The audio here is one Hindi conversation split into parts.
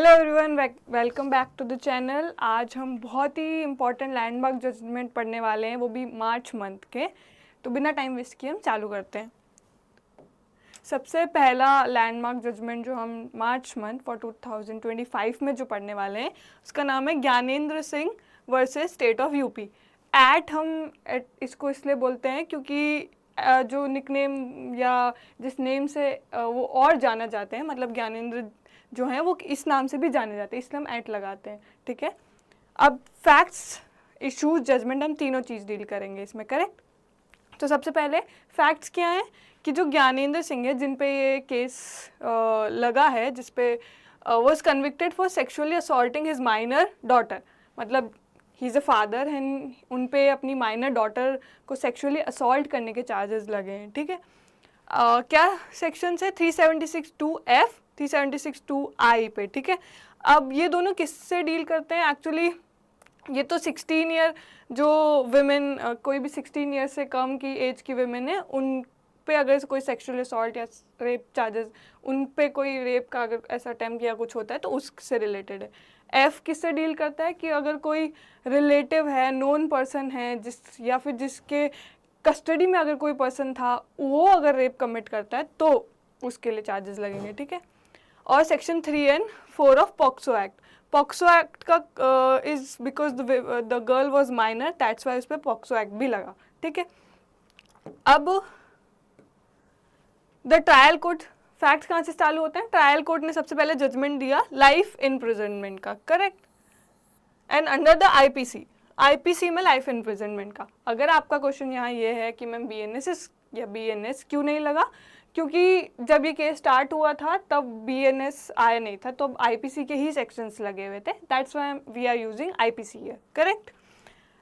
Hello everyone, welcome back to the channel. आज हम बहुत ही इम्पॉर्टेंट लैंडमार्क जजमेंट पढ़ने वाले हैं, वो भी मार्च मंथ के। तो बिना टाइम वेस्ट किए हम चालू करते हैं। सबसे पहला लैंडमार्क जजमेंट जो हम मार्च मंथ फॉर 2025 में जो पढ़ने वाले हैं उसका नाम है Gyanendra Singh versus state of UP. हम इसको इसलिए बोलते हैं क्योंकि जो निकनेम या जिस नेम से वो और जाना जाते हैं, मतलब ज्ञानेंद्र जो हैं वो इस नाम से भी जाने जाते हैं, इसलिए हम ऐट लगाते हैं। ठीक है, अब फैक्ट्स, इशूज, जजमेंट, हम तीनों चीज़ डील करेंगे इसमें। करेक्ट। तो सबसे पहले फैक्ट्स क्या हैं कि जो ज्ञानेंद्र सिंह है, जिन पे ये केस लगा है, जिस पे was convicted for sexually assaulting his minor daughter, मतलब ही इज़ अ फादर एंड उन पे अपनी माइनर डॉटर को सेक्सुअली असॉल्ट करने के चार्जेस लगे हैं। ठीक है, क्या सेक्शन है 376(2)F, 376(2)I पे। ठीक है, अब ये दोनों किससे डील करते हैं? एक्चुअली ये तो 16 ईयर जो विमेन, कोई भी 16 ईयर से कम की एज की विमेन है, उन पे अगर कोई सेक्सुअल असॉल्ट या रेप चार्जेस, उन पे कोई रेप का अगर ऐसा अटेम्प्ट या कुछ होता है तो उससे रिलेटेड है। एफ किससे डील करता है कि अगर कोई रिलेटिव है, नोन पर्सन है, जिस या फिर जिसके कस्टडी में अगर कोई पर्सन था, वो अगर रेप कमिट करता है तो उसके लिए चार्जेस लगेंगे। ठीक है, और section 3 and 4 of POCSO act. POCSO act का is because the girl was minor, that's why उस पर पॉक्सो एक्ट भी लगा। ठीक है, अब द ट्रायल कोर्ट, फैक्ट्स कहाँ से चालू होते हैं? ट्रायल कोर्ट ने सबसे पहले जजमेंट दिया लाइफ इम्प्रिजनमेंट का। Correct, and under the IPC में लाइफ इम्प्रिजनमेंट का। अगर आपका क्वेश्चन यहाँ ये है कि मैम बीएनएस या बीएनएस क्यों नहीं लगा, क्योंकि जब ये केस स्टार्ट हुआ था तब बीएनएस आया नहीं था, तो आईपीसी के ही सेक्शंस लगे हुए थे, that's why we are using IPC here. Correct,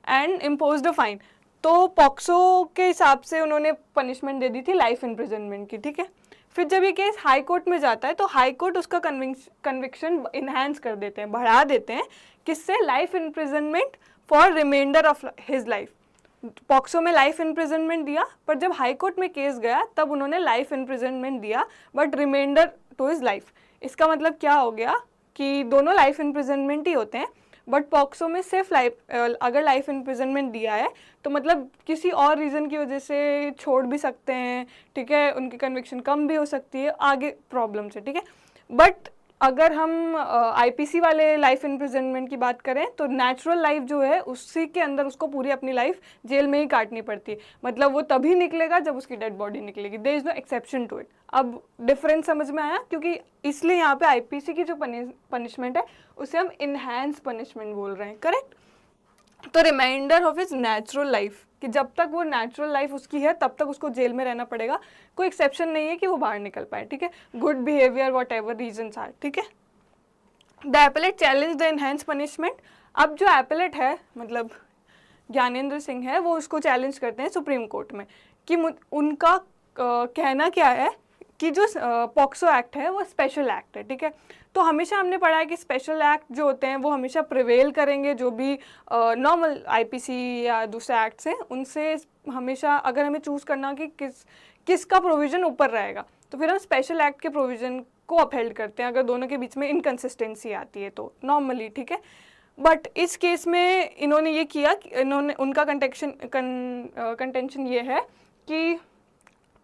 and impose the fine. तो पॉक्सो के हिसाब से उन्होंने पनिशमेंट दे दी थी लाइफ इम्प्रिजनमेंट की। ठीक है, फिर जब ये केस हाई कोर्ट में जाता है तो हाई कोर्ट उसका कन्विक्शन इन्हांस कर देते हैं, बढ़ा देते हैं। किससे? Life imprisonment for remainder of his life. POCSO में लाइफ इम्प्रिजनमेंट दिया, पर जब हाई कोर्ट में केस गया तब उन्होंने लाइफ इम्प्रिजनमेंट दिया, but remainder to his life. इसका मतलब क्या हो गया कि दोनों लाइफ इम्प्रिजनमेंट ही होते हैं, बट पॉक्सो में सिर्फ अगर लाइफ इम्प्रिजनमेंट दिया है तो मतलब किसी और रीज़न की वजह से छोड़ भी सकते हैं। ठीक है, उनकी कन्विक्शन कम भी हो सकती है आगे प्रॉब्लम से। ठीक है, बट अगर हम आईपीसी वाले लाइफ इम्प्रिजनमेंट की बात करें तो नेचुरल लाइफ जो है उसी के अंदर उसको पूरी अपनी लाइफ जेल में ही काटनी पड़ती है, मतलब वो तभी निकलेगा जब उसकी डेड बॉडी निकलेगी। There is no exception to it. अब डिफरेंस समझ में आया? क्योंकि इसलिए यहाँ पे आईपीसी की जो पनिशमेंट है उसे हम इनहैंस पनिशमेंट बोल रहे हैं। करेक्ट, तो remainder of is natural life, कि जब तक वो नेचुरल लाइफ उसकी है तब तक उसको जेल में रहना पड़ेगा, कोई एक्सेप्शन नहीं है कि वो बाहर निकल पाए। ठीक है, good behaviour whatever reasons are. ठीक है, the appellate challenge the enhance punishment. अब जो एपेलेट है, मतलब ज्ञानेंद्र सिंह है, वो उसको चैलेंज करते हैं सुप्रीम कोर्ट में कि उनका कहना क्या है कि जो पॉक्सो एक्ट है वो स्पेशल एक्ट है। ठीक है, तो हमेशा हमने पढ़ा है कि स्पेशल एक्ट जो होते हैं वो हमेशा प्रिवेल करेंगे, जो भी नॉर्मल आईपीसी या दूसरे एक्ट्स हैं उनसे हमेशा अगर हमें चूज़ करना कि किसका प्रोविज़न ऊपर रहेगा तो फिर हम स्पेशल एक्ट के प्रोविज़न को अपहेल्ड करते हैं अगर दोनों के बीच में इनकन्सिस्टेंसी आती है तो नॉर्मली। ठीक है, बट इस केस में इन्होंने ये किया कि उनका कंटेंशन ये है कि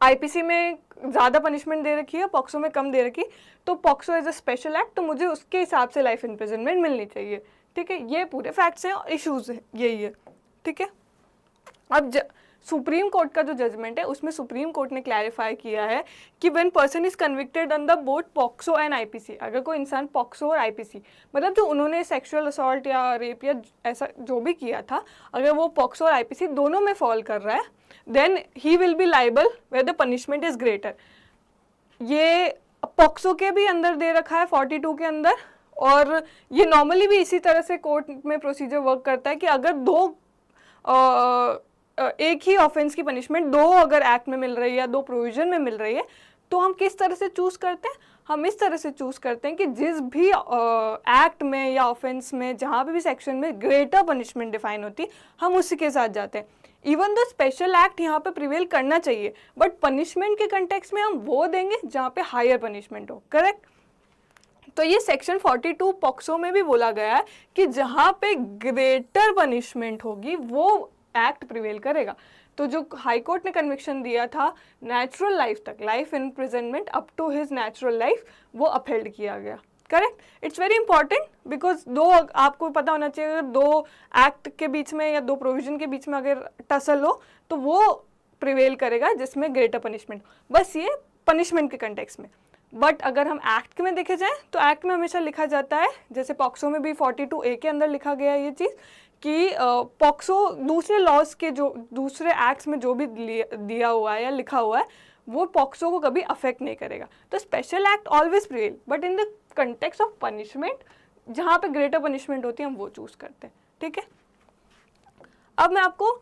आईपीसी में ज़्यादा पनिशमेंट दे रखी है, पॉक्सो में कम दे रखी, तो POCSO as a special act, तो मुझे उसके हिसाब से लाइफ इम्प्रिजनमेंट मिलनी चाहिए। ठीक है, ये पूरे फैक्ट्स हैं और इश्यूज हैं, यही है। ठीक है, अब सुप्रीम कोर्ट का जो जजमेंट है उसमें सुप्रीम कोर्ट ने क्लैरिफाई किया है कि when person is convicted under both POCSO and IPC, अगर कोई इंसान पॉक्सो और आईपीसी, मतलब जो उन्होंने सेक्सुअल असॉल्ट या रेप या ऐसा जो भी किया था, अगर वो पॉक्सो और आईपीसी दोनों में फॉल कर रहा है, then he will be liable where the punishment is greater. ये पॉक्सो के भी अंदर दे रखा है 42 के अंदर, और ये नॉर्मली भी इसी तरह से कोर्ट में प्रोसीजर वर्क करता है कि अगर एक ही ऑफेंस की पनिशमेंट दो अगर एक्ट में मिल रही है या दो प्रोविजन में मिल रही है तो हम किस तरह से चूज़ करते हैं? हम इस तरह से चूज़ करते हैं कि जिस भी एक्ट में या ऑफेंस में जहाँ पे भी सेक्शन में ग्रेटर पनिशमेंट डिफाइन होती है हम उसी के साथ जाते हैं। इवन द स्पेशल एक्ट यहाँ पे प्रिवेल करना चाहिए, बट पनिशमेंट के कंटेक्स्ट में हम वो देंगे जहाँ पे हायर पनिशमेंट हो। करेक्ट, तो ये सेक्शन 42 पॉक्सो में भी बोला गया है कि जहाँ पे ग्रेटर पनिशमेंट होगी वो एक्ट प्रिवेल करेगा। तो जो हाई कोर्ट ने कन्विक्शन दिया था नेचुरल लाइफ तक, life imprisonment up to his natural life, वो अपहेल्ड किया गया। Correct. It's very important because दो, आपको पता होना चाहिए, अगर दो एक्ट के बीच में या दो प्रोविजन के बीच में अगर टसल हो तो वो प्रिवेल करेगा जिसमें ग्रेटर पनिशमेंट, बस ये पनिशमेंट के कंटेक्स्ट में। बट अगर हम एक्ट में देखे जाएं तो एक्ट में हमेशा लिखा जाता है, जैसे पॉक्सो में भी 42A के अंदर लिखा गया है ये चीज़ कि पॉक्सो दूसरे लॉज के जो दूसरे एक्ट्स में जो भी दिया हुआ है या लिखा हुआ है वो पॉक्सो को कभी अफेक्ट नहीं करेगा। तो special act always prevail, but in the context of punishment जहाँ पे ग्रेटर पनिशमेंट होती है हम वो चूज करते हैं। ठीक है। अब मैं आपको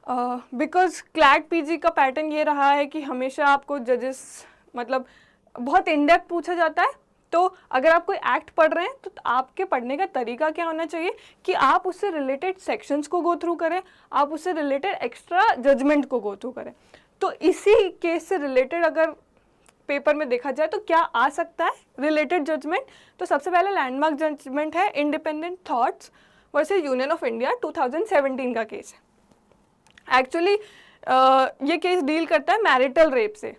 बिकॉज क्लैट पीजी का पैटर्न ये रहा है कि हमेशा आपको जजेस मतलब बहुत इन डेप्थ पूछा जाता है, तो अगर आप कोई एक्ट पढ़ रहे हैं तो आपके पढ़ने का तरीका क्या होना चाहिए कि आप उससे रिलेटेड सेक्शंस को गो थ्रू करें, आप उससे रिलेटेड एक्स्ट्रा जजमेंट को गो थ्रू करें। तो इसी केस से रिलेटेड अगर पेपर में देखा जाए तो क्या आ सकता है रिलेटेड जजमेंट, तो सबसे पहले लैंडमार्क जजमेंट है independent thoughts versus union of India 2017 का केस है। एक्चुअली ये केस डील करता है मैरिटल रेप से।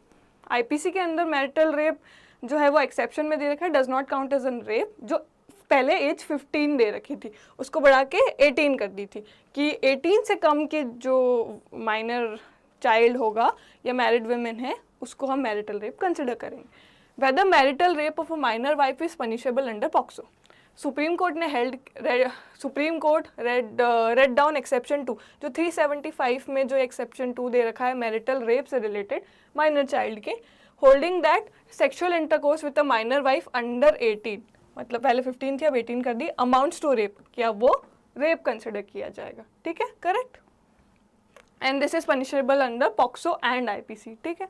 आईपीसी के अंदर मैरिटल रेप जो है वो एक्सेप्शन में दे रखा है, does not count as an rape, जो पहले एज 15 दे रखी थी उसको बढ़ा के 18 कर दी थी कि 18 से कम के जो माइनर चाइल्ड होगा या मैरिड वुमेन है उसको हम मैरिटल रेप कंसिडर करेंगे। Whether marital rape of a minor wife is punishable under POCSO. Supreme Court ने रेड डाउन एक्सेप्शन 2, जो 375 में जो एक्सेप्शन 2 दे रखा है मैरिटल रेप से रिलेटेड माइनर चाइल्ड के, holding that sexual intercourse with a minor wife under 18, मतलब पहले 15 थी अब 18 कर दी, अमाउंट्स टू रेप, क्या वो रेप कंसिडर किया जाएगा। ठीक है, correct. And this is punishable under POCSO and IPC. ठीक है।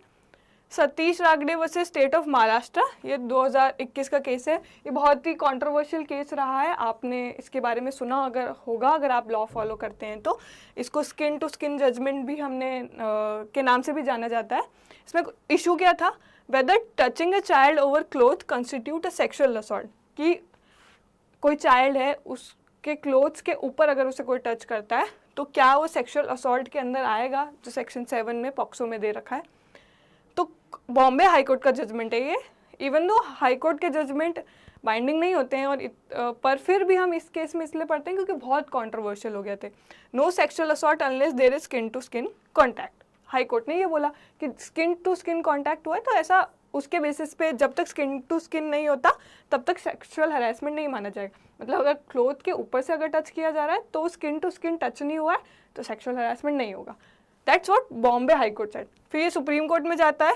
Satish Ragade versus state of Maharashtra, ये 2021 का केस है। ये बहुत ही कंट्रोवर्शियल केस रहा है, आपने इसके बारे में सुना अगर आप लॉ फॉलो करते हैं तो। इसको स्किन टू स्किन जजमेंट भी हमने के नाम से भी जाना जाता है। इसमें इशू क्या था, whether touching a child over cloth constitute a sexual assault, कि कोई चाइल्ड है उसके क्लोथ्स के ऊपर अगर उसे कोई टच करता है तो क्या वो सेक्सुअल असॉल्ट के अंदर आएगा, जो सेक्शन 7 में पॉक्सो में दे रखा है। तो बॉम्बे हाई कोर्ट का जजमेंट है ये, इवन दो हाई कोर्ट के जजमेंट बाइंडिंग नहीं होते हैं और पर फिर भी हम इस केस में इसलिए पढ़ते हैं क्योंकि बहुत कंट्रोवर्शियल हो गए थे। No sexual assault unless there is skin to skin contact. High court ने ये बोला कि स्किन टू स्किन कॉन्टैक्ट हुआ है तो ऐसा उसके बेसिस पे जब तक स्किन टू स्किन नहीं होता तब तक सेक्सुअल हरासमेंट नहीं माना जाएगा। मतलब अगर क्लोथ के ऊपर से अगर टच किया जा रहा है तो स्किन टू स्किन टच नहीं हुआ है तो सेक्सुअल हरासमेंट नहीं होगा। That's what Bombay high court said. फिर ये सुप्रीम कोर्ट में जाता है,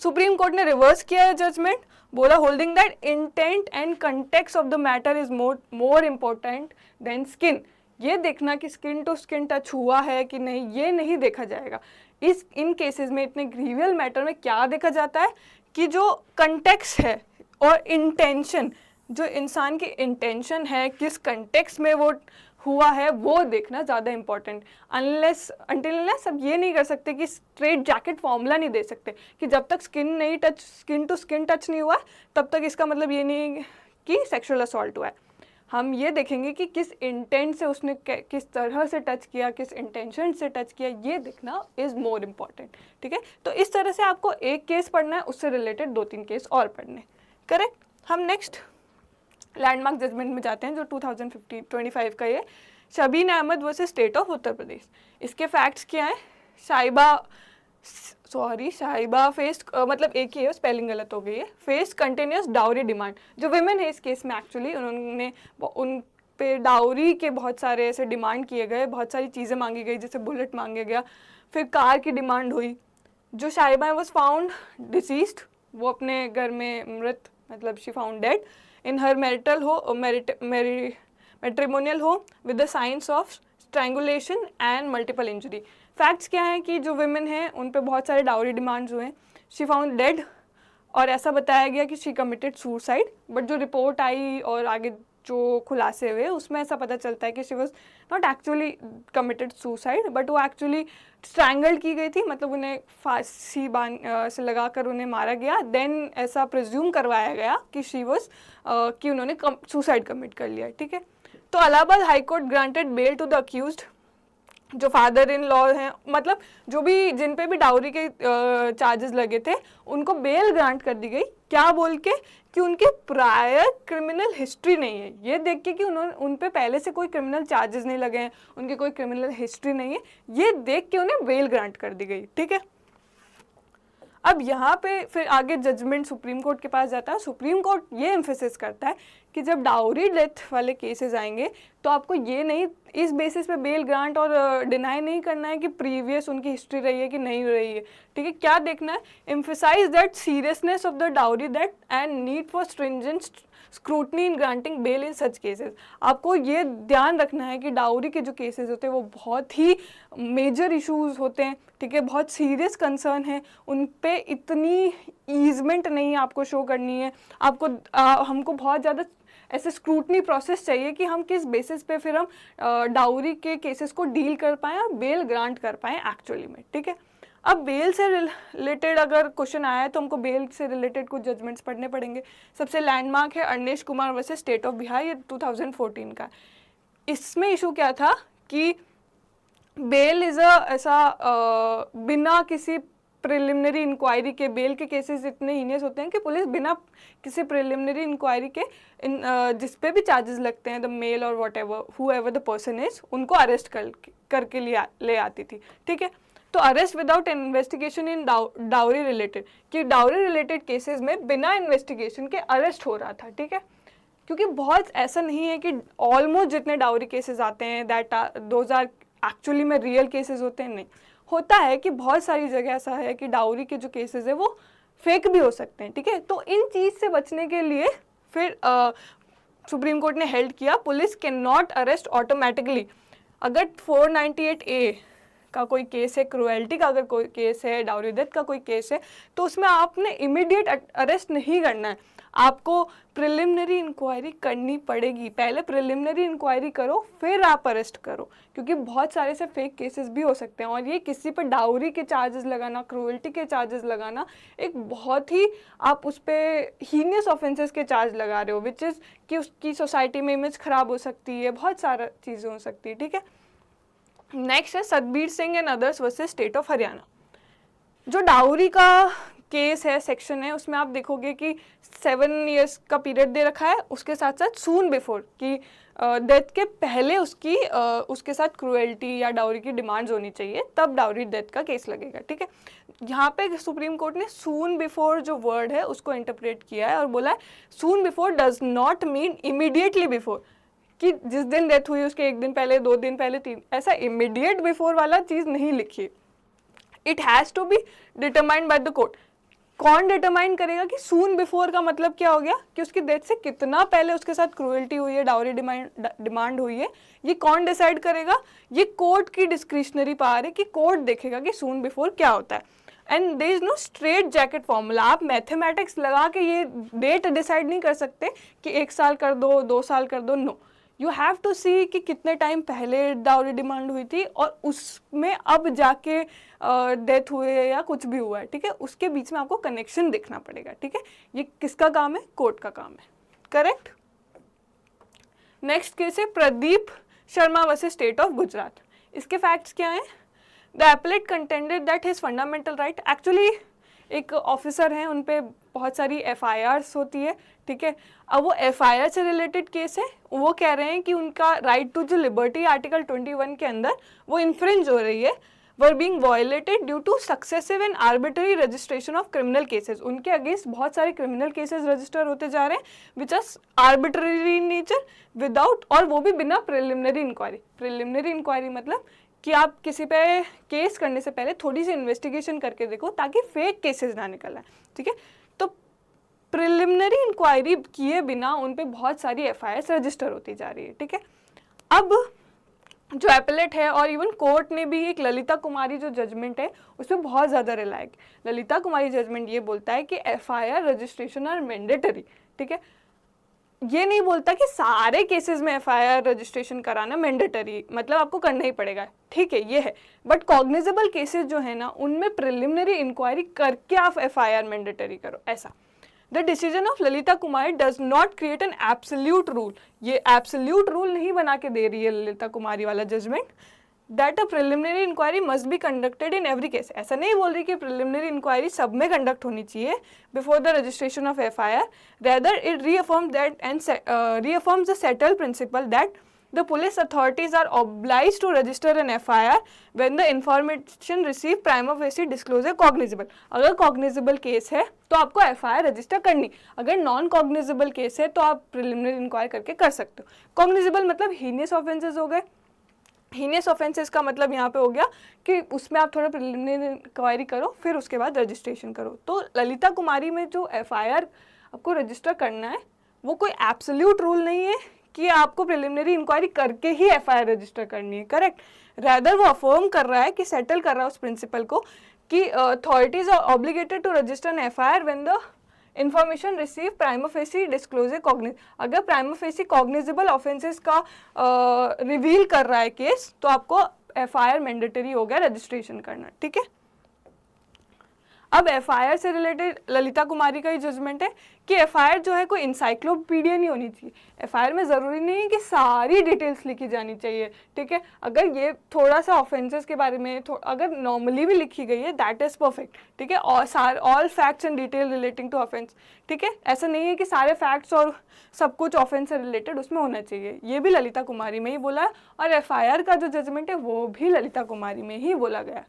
सुप्रीम कोर्ट ने रिवर्स किया है जजमेंट, बोला holding that intent and context of the matter is more important then skin. ये देखना कि स्किन टू स्किन टच हुआ है कि नहीं ये नहीं देखा जाएगा। इन केसेस में इतने ग्रीवियल मैटर में क्या देखा जाता है कि जो कंटेक्स्ट है और इंटेंशन, जो इंसान की इंटेंशन है किस कंटेक्स्ट में वो हुआ है वो देखना ज़्यादा इंपॉर्टेंट। अनटिल सब ये नहीं कर सकते कि स्ट्रेट जैकेट फॉर्मूला नहीं दे सकते कि जब तक स्किन टू स्किन टच नहीं हुआ तब तक इसका मतलब ये नहीं कि सेक्सुअल असॉल्ट हुआ है। हम ये देखेंगे कि किस इंटेंट से उसने किस तरह से टच किया, किस इंटेंशन से टच किया, ये देखना इज़ मोर इम्पॉर्टेंट। ठीक है, तो इस तरह से आपको एक केस पढ़ना है, उससे रिलेटेड 2-3 केस और पढ़ने। करेक्ट। हम नेक्स्ट लैंडमार्क जजमेंट में जाते हैं जो 2025 का ये शबीन Ahmad versus state of Uttar Pradesh. इसके फैक्ट्स क्या हैं, शाहिबा फेस मतलब एक ही है, स्पेलिंग गलत हो गई है, फेस कंटिन्यूस डाउरी डिमांड। जो विमेन है इस केस में एक्चुअली उन्होंने उन पे डाउरी के बहुत सारे ऐसे डिमांड किए गए, बहुत सारी चीज़ें मांगी गई, जैसे बुलेट मांगे गया, फिर कार की डिमांड हुई। जो शाहिबा वॉज फाउंड डिसीज्ड, वो अपने घर में मृत, मतलब she found dead in her matrimonial home with the science of strangulation and multiple injury. Facts क्या हैं कि जो विमेन हैं उन पे बहुत सारे डाउरी डिमांड्स हुए हैं, शी फाउंड डेड, और ऐसा बताया गया कि शी कमिटेड सुसाइड। बट जो रिपोर्ट आई और आगे जो खुलासे हुए उसमें ऐसा पता चलता है कि she was not actually committed suicide, but वो एक्चुअली स्ट्रैंगल्ड की गई थी, मतलब उन्हें फांसी से लगाकर उन्हें मारा गया। देन ऐसा प्रिज्यूम करवाया गया कि शी वॉज कि उन्होंने सुसाइड कमिट कर लिया, ठीक है। तो Allahabad high court granted bail to the accused, जो फादर इन लॉ हैं, मतलब जो भी जिन पे भी डाउरी के चार्जेस लगे थे उनको बेल ग्रांट कर दी गई। क्या बोल के कि उनके प्रायर क्रिमिनल हिस्ट्री नहीं है, ये देख के कि उन्होंने उन पे पहले से कोई क्रिमिनल चार्जेस नहीं लगे हैं, उनकी कोई क्रिमिनल हिस्ट्री नहीं है, ये देख के उन्हें बेल ग्रांट कर दी गई, ठीक है। अब यहाँ पे फिर आगे जजमेंट सुप्रीम कोर्ट के पास जाता है। सुप्रीम कोर्ट ये एम्फेसिस करता है कि जब डाउरी डेथ वाले केसेस आएंगे तो आपको ये नहीं इस बेसिस पे बेल ग्रांट और डिनाई नहीं करना है कि प्रीवियस उनकी हिस्ट्री रही है कि नहीं रही है, ठीक है। क्या देखना है, emphasize that seriousness of the dowry that and need for stringent scrutiny in granting bail in such cases. आपको ये ध्यान रखना है कि डाउरी के जो केसेस होते हैं वो बहुत ही मेजर इश्यूज होते हैं, ठीक है, बहुत सीरियस कंसर्न है, उन पे इतनी ईजमेंट नहीं आपको शो करनी है। आपको हमको बहुत ज़्यादा ऐसे स्क्रूटनी प्रोसेस चाहिए कि हम किस बेसिस पे फिर हम डाउरी के केसेस को डील कर पाएँ और बेल ग्रांट कर पाएँ एक्चुअली में, ठीक है। अब बेल से रिलेटेड अगर क्वेश्चन आया है तो हमको बेल से रिलेटेड कुछ जजमेंट्स पढ़ने पड़ेंगे। सबसे लैंडमार्क है Arnesh Kumar versus state of Bihar, ये 2014 का। इसमें इशू क्या था कि बेल इज़ ऐसा बिना किसी प्रिलिमिनरी इंक्वायरी के, बेल के केसेस इतने हीनियस होते हैं कि पुलिस बिना किसी प्रिलिमिनरी इंक्वायरी के जिस पे भी चार्जेस लगते हैं, द मेल और what ever who ever the person is, उनको अरेस्ट करके ले आती थी, ठीक है। तो arrest without investigation in dowry related, कि डाउरी रिलेटेड केसेस में बिना इन्वेस्टिगेशन के अरेस्ट हो रहा था, ठीक है। क्योंकि बहुत ऐसा नहीं है कि ऑलमोस्ट जितने डाउरी केसेस आते हैं दैट दोज आर एक्चुअली में रियल केसेस होते हैं, नहीं होता है कि बहुत सारी जगह ऐसा है कि डाउरी के जो केसेस है वो फेक भी हो सकते हैं, ठीक है। तो इन चीज़ से बचने के लिए फिर सुप्रीम कोर्ट ने हेल्ड किया police can not arrest automatically. अगर 498A का कोई केस है, क्रुएल्टी का अगर कोई केस है, डाउरी डेथ का कोई केस है, तो उसमें आपने इमीडिएट अरेस्ट नहीं करना है, आपको प्रिलिमिनरी इंक्वायरी करनी पड़ेगी। पहले प्रिलिमिनरी इंक्वायरी करो फिर आप अरेस्ट करो, क्योंकि बहुत सारे से फेक केसेस भी हो सकते हैं। और ये किसी पर डाउरी के चार्जेस लगाना, क्रुएल्टी के चार्जेस लगाना एक बहुत ही, आप उस पर हीनियस ऑफेंसेस के चार्ज लगा रहे हो, विच इज़ कि उसकी सोसाइटी में इमेज खराब हो सकती है, बहुत सारा चीज़ें हो सकती है, ठीक है। नेक्स्ट है Satbir Singh and others versus state of Haryana. जो डाउरी का केस है, सेक्शन है, उसमें आप देखोगे कि 7 years का पीरियड दे रखा है, उसके साथ साथ सून बिफोर कि डेथ के पहले उसके साथ क्रुएल्टी या डाउरी की डिमांड्स होनी चाहिए, तब डाउरी डेथ का केस लगेगा, ठीक है। यहाँ पे सुप्रीम कोर्ट ने सून बिफोर जो वर्ड है उसको इंटरप्रेट किया है और बोला है सून before does not mean immediately before, कि जिस दिन डेथ हुई उसके 1 दिन पहले, 2 दिन पहले, 3, ऐसा इमीडिएट बिफोर वाला चीज़ नहीं लिखी। It has to be determined by the court. कौन डिटरमाइन करेगा कि सून बिफोर का मतलब क्या हो गया, कि उसकी डेथ से कितना पहले उसके साथ क्रूएल्टी हुई है, डाउरी डिमांड हुई है, ये कौन डिसाइड करेगा? ये कोर्ट की डिस्क्रिशनरी पावर है कि कोर्ट देखेगा कि सून बिफोर क्या होता है। And there is no straight jacket formula. आप मैथमेटिक्स लगा के ये डेट डिसाइड नहीं कर सकते कि 1 साल कर दो, 2 साल कर दो, नो। यू हैव टू सी कि कितने टाइम पहले डाउरी डिमांड हुई थी और उसमें अब जाके डेथ हुए या कुछ भी हुआ है, ठीक है, उसके बीच में आपको कनेक्शन देखना पड़ेगा, ठीक है। ये किसका काम है? कोर्ट का काम है, करेक्ट। नेक्स्ट केस है Pradeep Sharma versus state of Gujarat. इसके फैक्ट्स क्या हैं? The appellate contended that his fundamental right, actually एक ऑफिसर हैं, उन पे बहुत सारी FIRs होती है, ठीक है। अब वो FIR से रिलेटेड केस है, वो कह रहे हैं कि उनका राइट टू जो लिबर्टी आर्टिकल 21 के अंदर वो इन्फ्रिंज हो रही है, were being violated due to successive and arbitrary registration of criminal cases. उनके अगेंस्ट बहुत सारे क्रिमिनल केसेस रजिस्टर होते जा रहे हैं which are arbitrary in nature, without, और वो भी बिना प्रिलिमिनरी इंक्वायरी। प्रिलिमिनरी इंक्वायरी मतलब कि आप किसी पे केस करने से पहले थोड़ी सी इन्वेस्टिगेशन करके देखो ताकि फेक केसेस ना निकल आए, ठीक है। तो प्रिलिमिनरी इंक्वायरी किए बिना उन पे बहुत सारी FIRs रजिस्टर होती जा रही है, ठीक है। अब जो एपेलेट है और इवन कोर्ट ने भी एक ललिता कुमारी जो जजमेंट है उसमें बहुत ज़्यादा रिलाय किया। ललिता कुमारी जजमेंट ये बोलता है कि FIR रजिस्ट्रेशन आर मैंडेटरी, ठीक है। ये नहीं बोलता कि सारे केसेस में एफआईआर रजिस्ट्रेशन कराना मैंडेटरी, मतलब आपको करना ही पड़ेगा, ठीक है, ये है। बट कॉग्निजेबल केसेस जो है ना, उनमें प्रिलिमिनरी इंक्वायरी करके आप एफआईआर मैंडेटरी करो, ऐसा। The decision of Lalita Kumari does not create an absolute rule, ये एब्सोल्यूट रूल नहीं बना के दे रही है ललिता कुमारी वाला judgement, that a preliminary inquiry must be conducted in every case. ऐसा नहीं बोल रही कि प्रिलिमिनरी इंक्वायरी सब में कंडक्ट होनी चाहिए before the registration of FIR, rather it रीअफर्म्स that and रीअफर्म्स the settled principal that the police authorities are obliged to register an FIR when the information received prima facie discloses cognizable। अगर cognizable केस है तो आपको FIR रजिस्टर करनी, अगर नॉन cognizable केस है तो आप प्रिलिमिनरी इंक्वायरी करके कर सकते हो। cognizable मतलब हीनियस ऑफेंसेस हो गए, हीनियस ऑफेंसेस का मतलब यहाँ पे हो गया कि उसमें आप थोड़ा प्रिलिमिनरी इंक्वायरी करो फिर उसके बाद रजिस्ट्रेशन करो। तो ललिता कुमारी में जो FIR आपको रजिस्टर करना है वो कोई एब्सोल्यूट रूल नहीं है कि आपको प्रिलिमिनरी इंक्वायरी करके ही एफआईआर रजिस्टर करनी है, करेक्ट। रैदर वो अफर्म कर रहा है कि सेटल कर रहा है उस प्रिंसिपल को कि authorities are obligated to register an FIR when the information receive prima facie disclose cognize. अगर प्राइमा फेसी कॉग्निजेबल ऑफेंसेस का रिवील कर रहा है केस तो आपको एफआईआर मैंडेटरी हो गया रजिस्ट्रेशन करना, ठीक है। अब एफआईआर से रिलेटेड ललिता कुमारी का ही जजमेंट है कि एफआईआर जो है कोई इंसाइक्लोपीडिया नहीं होनी चाहिए। एफआईआर में ज़रूरी नहीं है कि सारी डिटेल्स लिखी जानी चाहिए, ठीक है। अगर ये थोड़ा सा ऑफेंसेस के बारे में अगर नॉर्मली भी लिखी गई है दैट इज़ परफेक्ट, ठीक है। और all facts and detail relating to offence, ठीक है। ऐसा नहीं है कि सारे फैक्ट्स और सब कुछ ऑफेंस से रिलेटेड उसमें होना चाहिए, ये भी ललिता कुमारी में ही बोला है। और एफआईआर का जो जजमेंट है वो भी ललिता कुमारी में ही बोला गया।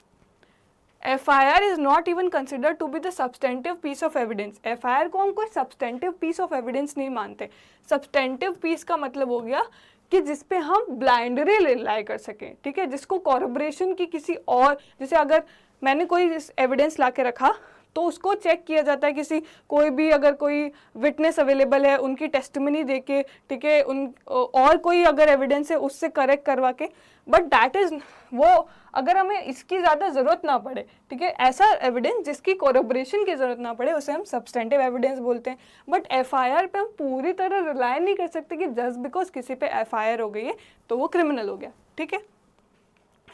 FIR is not even considered to be the substantive piece of evidence। FIR को हम कोई substantive piece of evidence नहीं मानते। substantive piece का मतलब हो गया कि जिस पे हम blindly rely कर सकें, ठीक है, जिसको corroboration की किसी और, जैसे अगर मैंने कोई एविडेंस ला के रखा तो उसको चेक किया जाता है किसी कोई भी अगर कोई विटनेस अवेलेबल है उनकी टेस्टिमनी दे के, ठीक है, उन और कोई अगर एविडेंस है उससे करेक्ट करवा के। बट दैट इज़ वो अगर हमें इसकी ज़्यादा ज़रूरत ना पड़े, ठीक है, ऐसा एविडेंस जिसकी कोरोबरेशन की ज़रूरत ना पड़े उसे हम सब्सटेंटिव एविडेंस बोलते हैं। बट एफआईआर पे हम पूरी तरह रिलाय नहीं कर सकते कि जस्ट बिकॉज किसी पे एफआईआर हो गई है तो वो क्रिमिनल हो गया, ठीक है।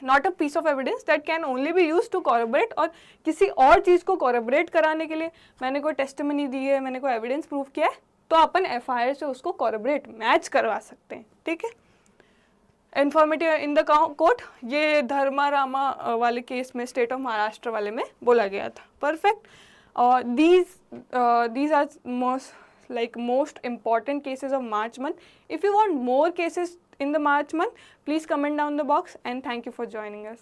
Not a piece of evidence that can only be use to corroborate, और किसी और चीज़ को कॉरबोरेट कराने के लिए मैंने कोई टेस्टिमनी दी है, मैंने कोई एविडेंस प्रूव किया है तो अपन एफआईआर से उसको कॉरबोरेट मैच करवा सकते हैं, ठीक है। इन्फॉर्मेटिव इन द कोर्ट, ये धर्मा रामा वाले केस में स्टेट ऑफ महाराष्ट्र वाले में बोला गया था, परफेक्ट। और these are most important cases of March month. If you want more cases in the March month, please comment down the box, and thank you for joining us.